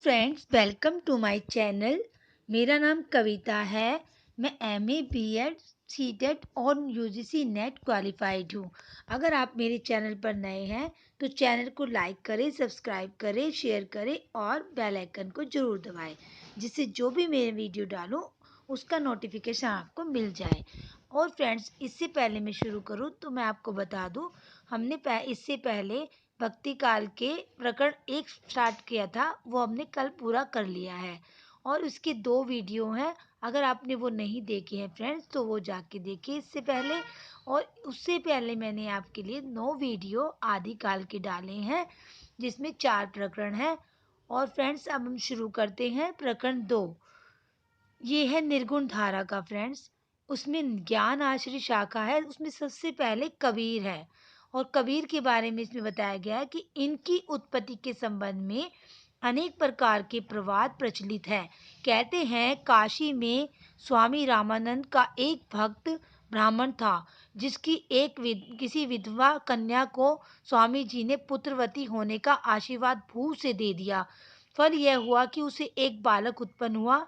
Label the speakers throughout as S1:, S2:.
S1: Friends, welcome to my channel. मेरा नाम कविता है। मैं एमए बीएड सीटेट और यूजीसी नेट क्वालिफाइड हूँ। अगर आप मेरे चैनल पर नए हैं तो चैनल को लाइक करें, सब्सक्राइब करें, शेयर करें और बेल आइकन को ज़रूर दबाएं, जिससे जो भी मैं वीडियो डालूँ उसका नोटिफिकेशन आपको मिल जाए। और फ्रेंड्स, इससे पहले मैं शुरू करूँ तो मैं आपको बता दूँ, हमने इससे पहले भक्ति काल के प्रकरण एक स्टार्ट किया था, वो हमने कल पूरा कर लिया है और उसके दो वीडियो हैं। अगर आपने वो नहीं देखे हैं फ्रेंड्स तो वो जाके देखिए इससे पहले। और उससे पहले मैंने आपके लिए 9 वीडियो आदि काल के डाले हैं, जिसमें 4 प्रकरण हैं। और फ्रेंड्स, अब हम शुरू करते हैं प्रकरण 2। ये है निर्गुण धारा का फ्रेंड्स। उसमें ज्ञान आश्रित शाखा है, उसमें सबसे पहले कबीर है। और कबीर के बारे में इसमें बताया गया है कि इनकी उत्पत्ति के संबंध में अनेक प्रकार के प्रवाद प्रचलित हैं। कहते हैं काशी में स्वामी रामानंद का एक भक्त ब्राह्मण था, जिसकी किसी विधवा कन्या को स्वामी जी ने पुत्रवती होने का आशीर्वाद भूल से दे दिया। फल यह हुआ कि उसे एक बालक उत्पन्न हुआ,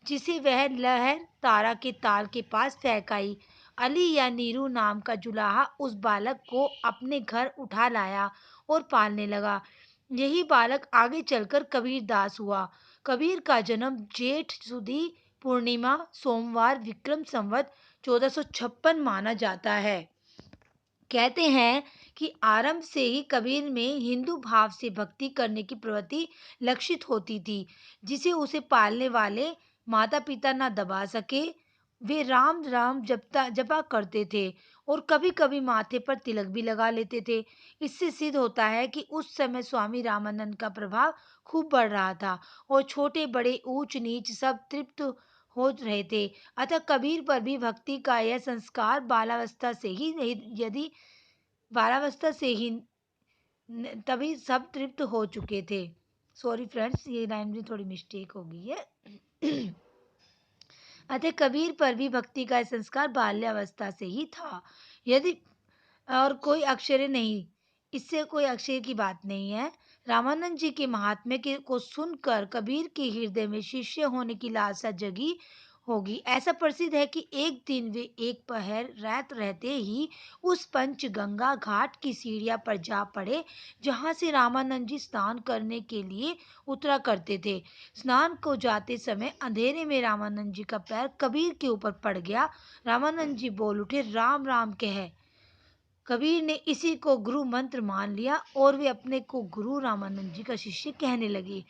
S1: जिसे वह लहर तारा के ताल के पास फेंक आई। अली या नीरू नाम का जुलाहा उस बालक को अपने घर उठा लाया और पालने लगा। यही बालक आगे चलकर कबीर दास हुआ। कबीर का जन्म जेठ सुदी पूर्णिमा सोमवार विक्रम संवत 1456 माना जाता है। कहते हैं कि आरंभ से ही कबीर में हिंदू भाव से भक्ति करने की प्रवृत्ति लक्षित होती थी, जिसे उसे पालने वाले माता पिता न दबा सके। वे राम राम जपता जपा करते थे और कभी कभी माथे पर तिलक भी लगा लेते थे। इससे सिद्ध होता है कि उस समय स्वामी रामानंद का प्रभाव खूब बढ़ रहा था और छोटे बड़े ऊंच नीच सब तृप्त हो रहे थे। अतः कबीर पर भी भक्ति का यह संस्कार बालावस्था से ही नहीं, यदि बालावस्था से ही तभी सब तृप्त हो चुके थे। सॉरी फ्रेंड्स, ये लाइन में थोड़ी मिस्टेक हो गई है। अतः कबीर पर भी भक्ति का संस्कार बाल्यावस्था से ही था। यदि और कोई अक्षर नहीं, इससे कोई अक्षर की बात नहीं है। रामानंद जी के महात्म्य के को सुनकर कबीर के हृदय में शिष्य होने की लालसा जगी होगी। ऐसा प्रसिद्ध है कि एक दिन वे एक पहर रात रहते ही उस पंचगंगा घाट की सीढ़ियां पर जा पड़े, जहां से रामानंद जी स्नान करने के लिए उतरा करते थे। स्नान को जाते समय अंधेरे में रामानंद जी का पैर कबीर के ऊपर पड़ गया। रामानंद जी बोल उठे, राम राम कह। कबीर ने इसी को गुरु मंत्र मान लिया और वे अपने को गुरु रामानंद जी का शिष्य कहने लगे।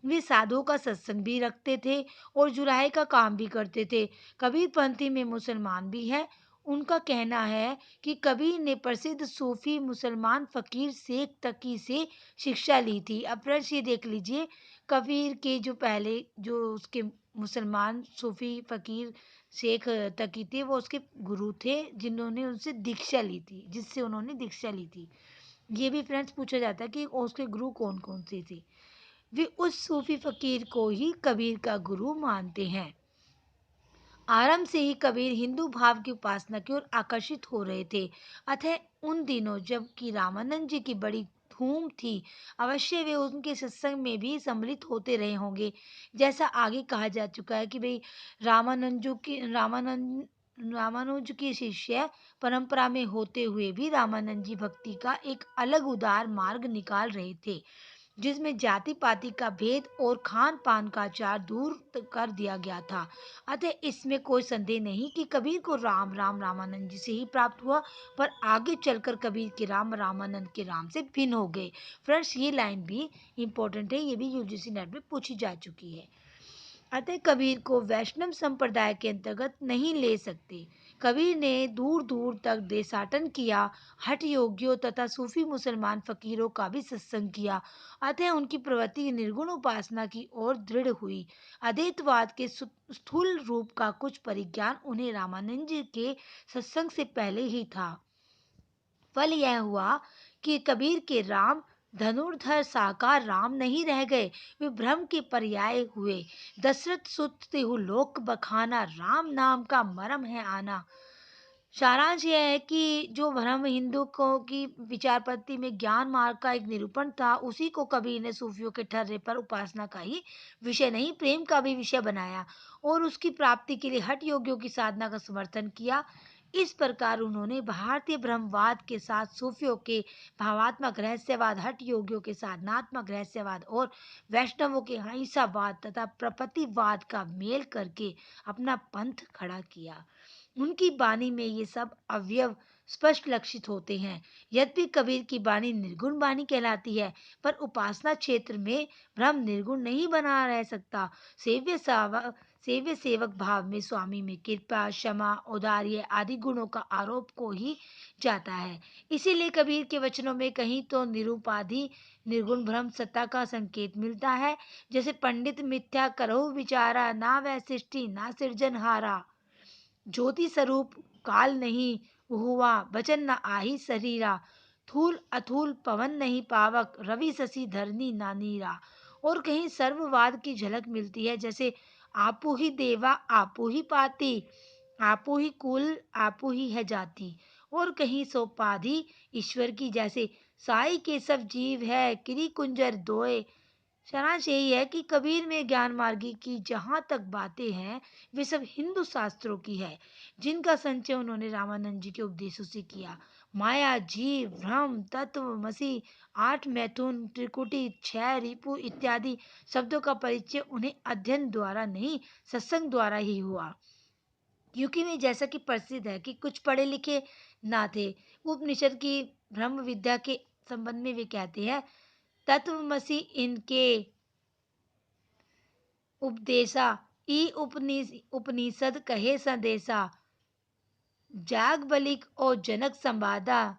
S1: वे साधुओं का सत्संग भी रखते थे और जुराहे का काम भी करते थे। कबीर पंथी में मुसलमान भी है। उनका कहना है कि कबीर ने प्रसिद्ध सूफी मुसलमान फकीर शेख तकी से शिक्षा ली थी। अब फ्रेंड्स, ये देख लीजिए, कबीर के जो पहले जो उसके मुसलमान सूफी फकीर शेख तकी थे, वो उसके गुरु थे, जिन्होंने उनसे दीक्षा ली थी, जिससे उन्होंने दीक्षा ली थी। ये भी फ्रेंड्स पूछा जाता है कि उसके गुरु कौन कौन से थे। वे उस सूफी फकीर को ही कबीर का गुरु मानते हैं। आरंभ से ही कबीर हिंदू भाव की उपासना की ओर आकर्षित हो रहे थे। अतः उन दिनों जबकि रामानंद जी की बड़ी धूम थी, अवश्य वे उनके सत्संग में भी सम्मिलित होते रहे होंगे। जैसा आगे कहा जा चुका है कि भाई रामानुज की शिष्य परंपरा में होते हुए भी रामानंद जी भक्ति का एक अलग उदार मार्ग निकाल रहे थे, जिसमें जाति पाति का भेद और खान पान का आचार दूर कर दिया गया था। अतः इसमें कोई संदेह नहीं कि कबीर को राम राम रामानंद जी से ही प्राप्त हुआ, पर आगे चलकर कबीर के राम रामानंद के राम से भिन्न हो गए। फ्रेंड्स, ये लाइन भी इम्पोर्टेंट है, ये भी यूजीसी नेट में पूछी जा चुकी है। अतः कबीर को वैष्णव संप्रदाय के अंतर्गत नहीं ले सकते। कबीर ने दूर दूर तक देशाटन किया, हठ योगियों तथा सूफी मुसलमान फकीरों का भी सत्संग किया। अतः उनकी प्रवृत्ति निर्गुण उपासना की ओर दृढ़ हुई। अद्वैतवाद के स्थूल रूप का कुछ परिज्ञान उन्हें रामानंद जी के सत्संग से पहले ही था। फल यह हुआ कि कबीर के राम धनुर्धर साकार राम नहीं रह गए, वे भ्रम के पर्याय हुए। दशरथ सुत तिहु लोक बखाना, राम नाम का मरम है आना। सारांश यह है कि जो भ्रम हिंदू को की विचार पद्धति में ज्ञान मार्ग का एक निरूपण था, उसी को कबीर ने सूफियों के ठर्रे पर उपासना का ही विषय नहीं, प्रेम का भी विषय बनाया और उसकी प्राप्ति के लिए हठ योगियों की साधना का समर्थन किया। इस प्रकार उन्होंने भारतीय ब्रह्मवाद के साथ सूफियों के भावात्मक रहस्यवाद, हठ योगियों के साधनात्मक रहस्यवाद और वैष्णवों के अहिंसावाद तथा प्रपतिवाद का मेल करके अपना पंथ खड़ा किया। उनकी बानी में ये सब अवयव स्पष्ट लक्षित होते हैं। यद्यपि कबीर की बानी निर्गुण बानी कहलाती है, पर उपासना क्षेत्र में भ्रम निर्गुण नहीं बना रह सकता। सेव्य साव सेव्य सेवक भाव में स्वामी में कृपा, क्षमा, औदार्य आदि गुणों का आरोप को ही जाता है। इसीलिए कबीर के वचनों में कहीं तो निरूपाधि निर्गुण भ्रम सत्ता का संकेत मिलता है, जैसे पंडित मिथ्या करहु विचारा, ना वह सृष्टि ना सृजनहारा, ज्योति स्वरूप काल नहीं हुआ, वचन न आही शरीरा, थूल अथूल पवन नहीं पावक, रवि शशि धरनी ना नीरा। और कहीं सर्ववाद की झलक मिलती है, जैसे आपू ही देवा आपू ही पाती, आपू ही कुल आपू ही है जाति। और कहीं सोपाधि ईश्वर की, जैसे साई के सब जीव है किरी कुंजर दोए। सारांश यही है कि कबीर में ज्ञान मार्गी की जहाँ तक बातें हैं, वे सब हिंदू शास्त्रों की है, जिनका संचय उन्होंने रामानंद जी के उपदेशों से किया। माया, जीव, भ्रम, तत्व, मसी, आठ मैथुन, त्रिकुटी, क्षय, रिपु इत्यादि शब्दों का परिचय उन्हें अध्ययन द्वारा नहीं, सत्संग द्वारा ही हुआ। क्योंकि वे, जैसा कि प्रसिद्ध है कि कुछ पढ़े लिखे ना थे। उपनिषद की ब्रह्म विद्या के संबंध में वे कहते हैं, तत्वमसि इनके उपदेशा, ई उपनिषद कहे संदेशा, जाग बलिक और जनक संवादा,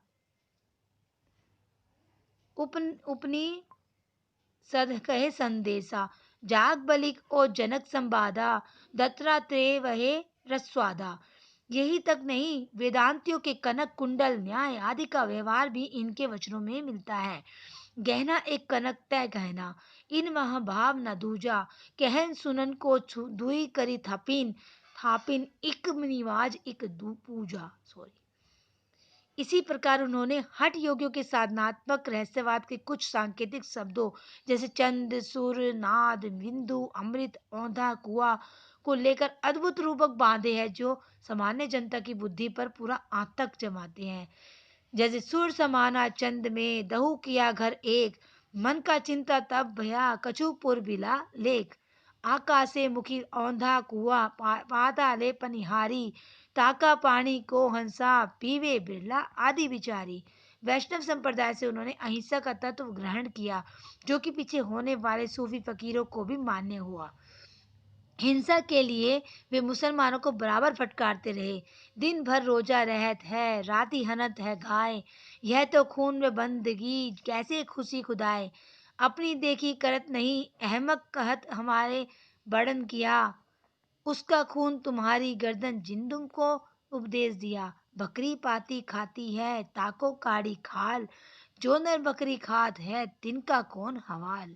S1: उपनिषद कहे संदेशा, जाग बलिक और जनक संवादा, दत्तात्रेय वहे रस्वादा। यही तक नहीं, वेदांतियों के कनक कुंडल न्याय आदि का व्यवहार भी इनके वचनों में मिलता है। गहना एक कनक तय गहना, इन वह भाव न दूजा, कहन सुनन को दुई करी थापिन, थापिन इक निवाज इक दू पूजा। सॉरी। इसी प्रकार उन्होंने हठ योगियों के साधनात्मक रहस्यवाद के कुछ सांकेतिक शब्दों, जैसे चंद, सुर, नाद, बिंदु, अमृत, औंधा, कुआ को लेकर अद्भुत रूपक बांधे हैं, जो सामान्य जनता की बुद्धि पर पूरा आतंक जमाते हैं। जैसे सुर समाना चंद में, दहु किया घर एक, मन का चिंता तब भया कछु बिला लेख, आकाशे मुखी औंधा कुआ, पाताले पनिहारी, ताका पानी को हंसा, पीवे बिरला आदि विचारी। वैष्णव संप्रदाय से उन्होंने अहिंसा का तत्व ग्रहण किया, जो कि पीछे होने वाले सूफी फकीरों को भी मान्य हुआ। हिंसा के लिए वे मुसलमानों को बराबर फटकारते रहे। दिन भर रोजा रहत है, राती हनत है गाय, यह तो खून में बंदगी कैसे खुशी खुदाए, अपनी देखी करत नहीं अहमक कहत हमारे बड़न किया, उसका खून तुम्हारी गर्दन जिन को उपदेश दिया, बकरी पाती खाती है ताको काड़ी खाल, जो नर बकरी खात है तिनका कौन हवाल।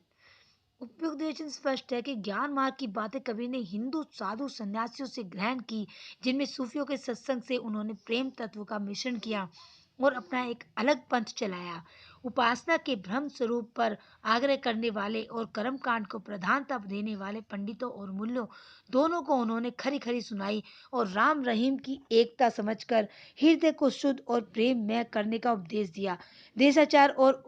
S1: उपयुक्त विवेचन स्पष्ट है कि ज्ञान मार्ग की बातें कबीर ने हिंदू साधु सन्यासियों से ग्रहण की, जिनमें सूफियों के सत्संग से उन्होंने प्रेम तत्व का मिश्रण किया और अपना एक अलग पंथ चलाया। उपासना के ब्रह्म स्वरूप पर आग्रह करने वाले और कर्म कांड को प्रधानता देने वाले पंडितों और मूल्यों दोनों को उन्होंने खरी खरी सुनाई और राम रहीम की एकता समझकर हृदय को शुद्ध और प्रेम में करने का उपदेश दिया। देशाचार और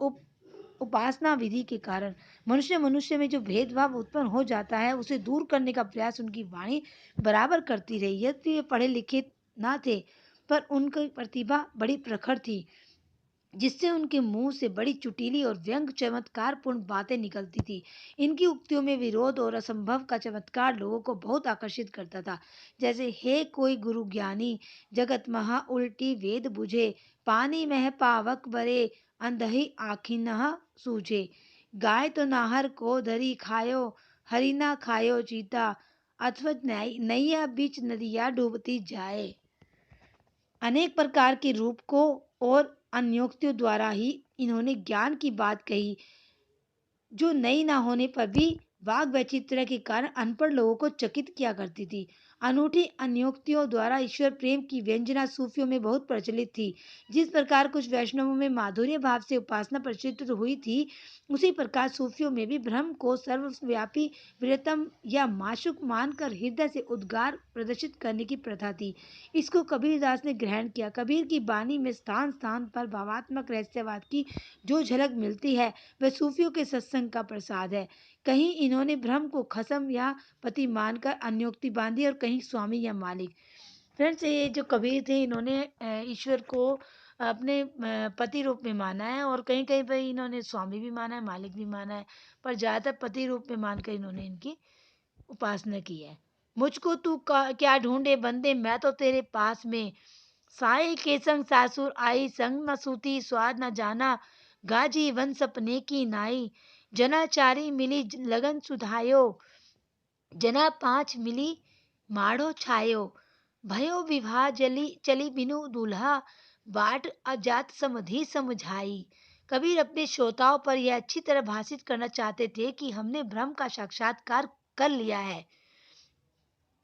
S1: उपासना विधि के कारण मनुष्य मनुष्य में जो भेदभाव उत्पन्न हो जाता है, उसे दूर करने का प्रयास उनकी वाणी बराबर करती रही। यद्यपि वे पढ़े लिखे ना थे, पर उनकी प्रतिभा बड़ी प्रखर थी, जिससे उनके मुंह से बड़ी चुटीली और व्यंग चमत्कारपूर्ण बातें निकलती थी। इनकी उक्तियों में विरोध और असंभव का चमत्कार लोगों को बहुत आकर्षित करता था। जैसे, हे कोई गुरु ज्ञानी, जगत महा उल्टी वेद बुझे, पानी मह पावक बरे, अंधही आखि न सूझे, गाय तो नाहर को धरी खायो, हरि ना खायो चीता, अथवा नैया बीच नदिया डूबती जाए। अनेक प्रकार के रूप को और अन्योक्तियों द्वारा ही इन्होंने ज्ञान की बात कही, जो नई ना होने पर भी वाग वैचित्र्य के कारण अनपढ़ लोगों को चकित किया करती थी। अनूठी अन्योक्तियों द्वारा ईश्वर प्रेम की व्यंजना सूफियों में बहुत प्रचलित थी। जिस प्रकार कुछ वैष्णवों में माधुर्य भाव से उपासना प्रचलित हुई थी, उसी प्रकार सूफियों में भी ब्रह्म को सर्वव्यापी, प्रियतम या माशूक मानकर हृदय से उद्गार प्रदर्शित करने की प्रथा थी। इसको कबीरदास ने ग्रहण किया। कबीर की बानी में स्थान स्थान पर भावात्मक रहस्यवाद की जो झलक मिलती है, वह सूफियों के सत्संग का प्रसाद है। कहीं इन्होंने ब्रह्म को खसम या पति मानकर अन्योक्ति बांधी और कहीं स्वामी या मालिक। फ्रेंड्स, ये जो कबीर थे, इन्होंने ईश्वर को अपने पति रूप में माना है और कहीं कहीं पर इन्होंने स्वामी भी माना है, मालिक भी माना है, पर ज़्यादातर पति रूप में मानकर इन्होंने इनकी उपासना की है। मुझको तू क्या ढूंढे बंदे, मैं तो तेरे पास में, साई के संग सासुर आई, संग न सूती स्वाद न जाना, गाजी वन सपने की नाई, जनाचारी मिली लगन सुधायो, जना पाँच मिली माड़ो छायो, भयो विवाह जली चली बिनु दूल्हा, बाट अजात समधि समझाई। कबीर अपने श्रोताओं पर यह अच्छी तरह भाषित करना चाहते थे कि हमने ब्रह्म का साक्षात्कार कर लिया है।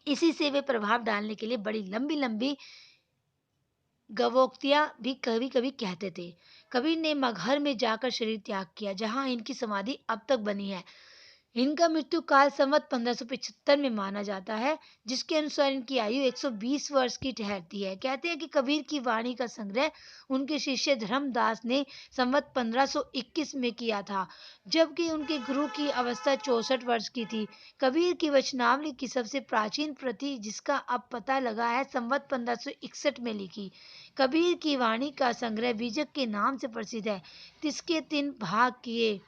S1: इसी से वे प्रभाव डालने के लिए बड़ी लंबी लंबी गवोक्तियां भी कभी कभी कहते थे। कबीर ने मगहर में जाकर शरीर त्याग किया, जहां इनकी समाधि अब तक बनी है। इनका मृत्यु काल संवत 1575 में माना जाता है, जिसके अनुसार इनकी आयु 120 वर्ष की ठहरती है। कहते हैं कि कबीर की वाणी का संग्रह उनके शिष्य धर्मदास ने संवत 1521 में किया था, जबकि उनके गुरु की अवस्था 64 वर्ष की थी। कबीर की वचनावली की सबसे प्राचीन प्रति, जिसका अब पता लगा है, संवत 1561 में लिखी। कबीर की वाणी का संग्रह बीजक के नाम से प्रसिद्ध है, जिसके 3 भाग किए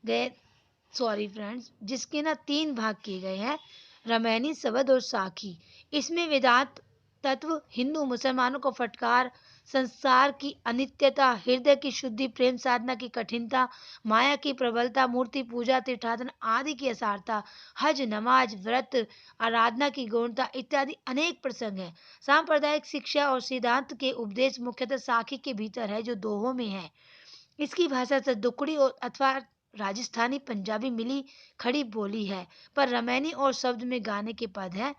S1: गए सॉरी फ्रेंड्स जिसके ना 3 भाग किए गए हैं, रामायणी, शबद और साखी। इसमें वेदांत तत्व, हिंदू मुसलमानों को फटकार, संसार की अनित्यता, हृदय की शुद्धि, प्रेम साधना की कठिनता, माया की प्रबलता, मूर्ति पूजा, तीर्थाटन आदि की असारता, हज, नमाज, व्रत, आराधना की गौणता इत्यादि अनेक प्रसंग हैं। सांप्रदायिक शिक्षा और सिद्धांत के उपदेश मुख्यतः साखी के भीतर है, जो दोहों में है। इसकी भाषा से दुकड़ी और अथवा राजस्थानी पंजाबी मिली खड़ी बोली है, पर रामायणी और शब्द में गाने के पद है।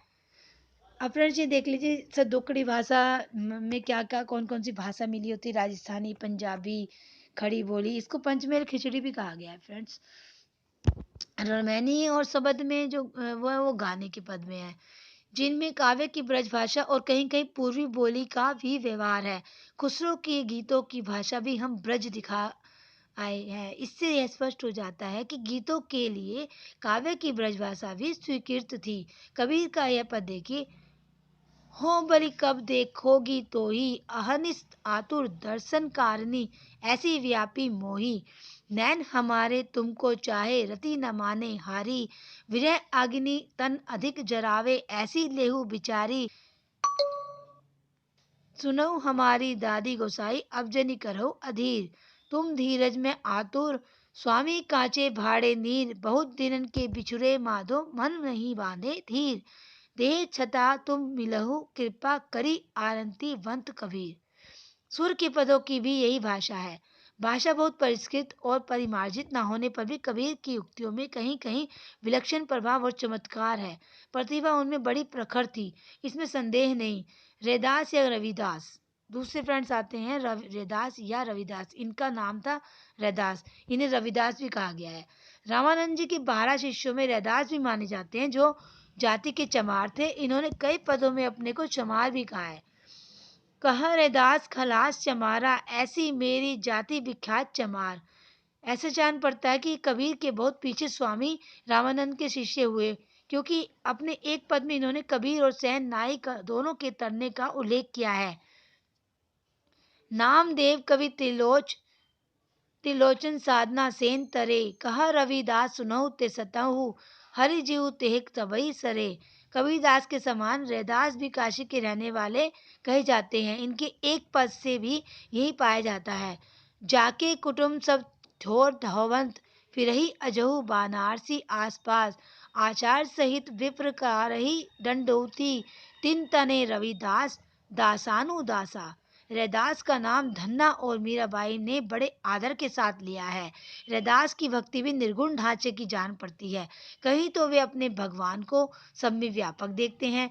S1: अब फ्रेंड्स, ये देख लीजिए सदुकड़ी भाषा में क्या क्या कौन कौन सी भाषा मिली होती है। राजस्थानी, पंजाबी, खड़ी बोली, इसको पंचमेल खिचड़ी भी कहा गया है फ्रेंड्स। रामायणी और शब्द में जो वो गाने के पद में है, जिनमें काव्य की ब्रजभाषा और कहीं कहीं पूर्वी बोली का भी व्यवहार है। खुसरो के गीतों की भाषा भी हम ब्रज दिखा आए हैं। इससे यह स्पष्ट हो जाता है कि गीतों के लिए काव्य की ब्रजभाषा भी स्वीकृत थी। कबीर का यह पद देखिए, हो बलि कब देखोगी तो ही, अहनिस आतुर दर्शन कारिणी, ऐसी व्यापी मोही, नैन हमारे तुमको चाहे, रति न माने हारी, विरह अग्नि तन अधिक जरावे, ऐसी लेहु बिचारी, सुनो हमारी दादी गोसाई, अब जनी करो अधीर, तुम धीरज में आतुर, स्वामी कांचे भाड़े नीर, बहुत दिनन के बिछुरे माधो, मन नहीं बांधे धीर, देह छता तुम मिलहु, कृपा करी आरंती वंत कबीर। सुर के पदों की भी यही भाषा है। भाषा बहुत परिष्कृत और परिमार्जित न होने पर भी कबीर की उक्तियों में कहीं कहीं विलक्षण प्रभाव और चमत्कार है। प्रतिभा उनमें बड़ी प्रखर थी, इसमें संदेह नहीं। रैदास या रविदास, दूसरे फ्रेंड्स आते हैं रैदास या रविदास, इनका नाम था रैदास, इन्हें रविदास भी कहा गया है। रामानंद जी के 12 शिष्यों में रैदास भी माने जाते हैं, जो जाति के चमार थे। इन्होंने कई पदों में अपने को चमार भी कहा है। कहा रैदास खलास चमारा, ऐसी मेरी जाति विख्यात चमार। ऐसा जान पड़ता है कि कबीर के बहुत पीछे स्वामी रामानंद के शिष्य हुए, क्योंकि अपने एक पद में इन्होंने कबीर और सैन नाई का दोनों के तरने का उल्लेख किया है। नामदेव कवि त्रिलोचन साधना सेन तरे, कहा रविदास सुनहु ते सतहु, हरि जीव तेह तबई सरे। कबीरदास के समान रैदास भी काशी के रहने वाले कहे जाते हैं। इनके एक पद से भी यही पाया जाता है। जाके कुटुम सब ठोर धवंत, फिरही अजहु बानारसी आसपास, आचार सहित विप्र कारही दंडोती, तिन तने रविदास दासानु दासा। रैदास का नाम धन्ना और मीराबाई ने बड़े आदर के साथ लिया है। रैदास की भक्ति भी निर्गुण ढांचे की जान पड़ती है। कहीं तो वे अपने भगवान को सब में व्यापक देखते हैं,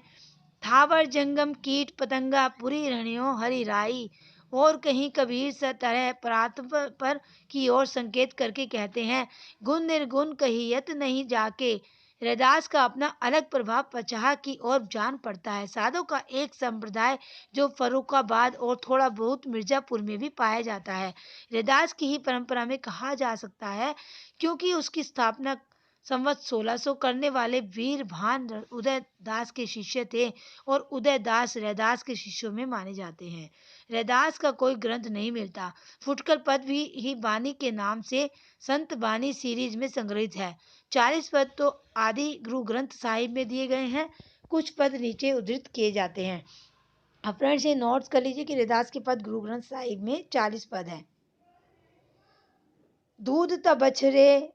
S1: थावर जंगम कीट पतंगा पुरी रणियों हरि राई, और कहीं कबीर स तरह परात्पर पर की ओर संकेत करके कहते हैं, गुण निर्गुण कहियत नहीं जाके। रैदास का अपना अलग प्रभाव पचाह की ओर जान पड़ता है। साधु का एक संप्रदाय जो फर्रुखाबाद और थोड़ा बहुत मिर्जापुर में भी पाया जाता है, रैदास की ही परंपरा में कहा जा सकता है, क्योंकि उसकी स्थापना संवत 1600 करने वाले वीर भान उदय दास के शिष्य थे और उदय दास रैदास के शिष्यों में माने जाते हैं। रैदास का कोई ग्रंथ नहीं मिलता। फुटकर पद भी ही बानी के नाम से संत बानी सीरीज में संग्रहित है। 40 पद तो आदि गुरु ग्रंथ साहिब में दिए गए हैं, कुछ पद नीचे उद्धृत किए जाते हैं। अब फ्रेंड्स ये नोट्स कर लीजिए कि रैदास के पद गुरु ग्रंथ साहिब में 40 पद हैं। दूध तबछरे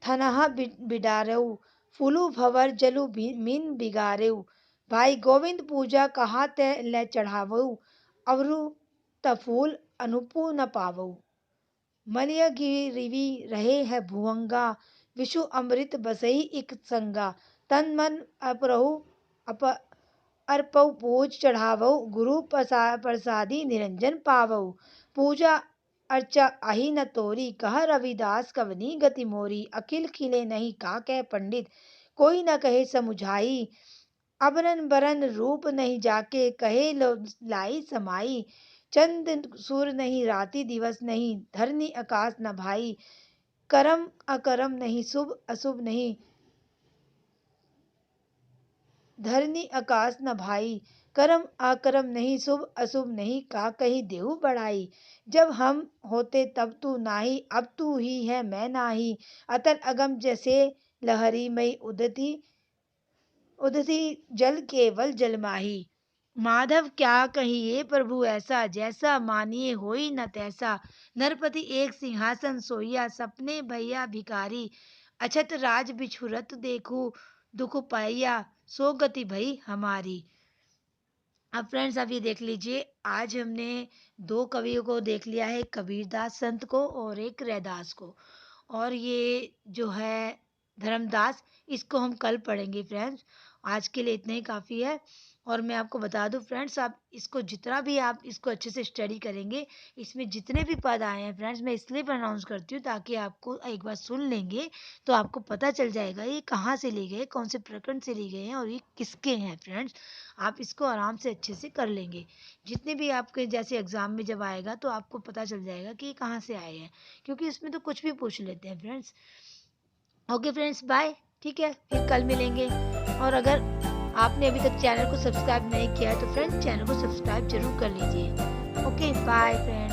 S1: थनहा बिडारेऊ, फूलू भवर जलु मीन बिगारेऊ, भाई गोविंद पूजा कहा ते ले चढ़ावऊ, अवरु तफूल अनुपु न पावऊ, मलिय गिरिवी रहे है भुवंगा, विषु अमृत बसई इक संगा, तन मन अपरहु अप अर्पऊ पूज चढ़ावऊ, गुरु प्रसादी निरंजन पावऊ, पूजा अर्चा अहि न तोरी, कह रविदास कवनी गति मोरी, अखिल खिले नहीं का कह पंडित, कोई न कहे समुझाई, अबरन बरन रूप नहीं जाके, कहे लो लाई समाई, चंद सूर नहीं राति दिवस नहीं, धरनी आकाश न भाई, करम अकरम नहीं शुभ अशुभ नहीं, धरनी आकाश न भाई, करम आकरम नहीं शुभ अशुभ नहीं, का कही देहु बढ़ाई, जब हम होते तब तू नाही, अब तू ही है मैं नाही, अतल अगम जैसे लहरी मई उदती उदसी जल केवल जलमाही, माधव क्या कहिए प्रभु ऐसा, जैसा मानिए होई न तैसा, नरपति एक सिंहासन सोइया, सपने भैया भिखारी, अछत राज बिछुरत देखू, दुख पाइया सो गति भई हमारी। अब फ्रेंड्स आप ये देख लीजिए, आज हमने दो कवियों को देख लिया है, एक कबीरदास संत को और एक रैदास को, और ये जो है धर्मदास, इसको हम कल पढ़ेंगे फ्रेंड्स। आज के लिए इतना ही काफ़ी है। और मैं आपको बता दूं फ्रेंड्स, आप इसको जितना भी आप इसको अच्छे से स्टडी करेंगे, इसमें जितने भी पद आए हैं फ्रेंड्स, मैं इसलिए प्रोनाउंस करती हूँ ताकि आपको एक बार सुन लेंगे तो आपको पता चल जाएगा ये कहाँ से लिए गए, कौन से प्रकरण से लिए गए हैं और ये किसके हैं फ्रेंड्स। आप इसको आराम से अच्छे से कर लेंगे। जितने भी आपके जैसे एग्ज़ाम में जब आएगा तो आपको पता चल जाएगा कि ये कहाँ से आए हैं, क्योंकि इसमें तो कुछ भी पूछ लेते हैं फ्रेंड्स। Okay friends, bye. ठीक है, फिर कल मिलेंगे। और अगर आपने अभी तक चैनल को सब्सक्राइब नहीं किया है तो फ्रेंड्स चैनल को सब्सक्राइब जरूर कर लीजिए। Okay bye friends.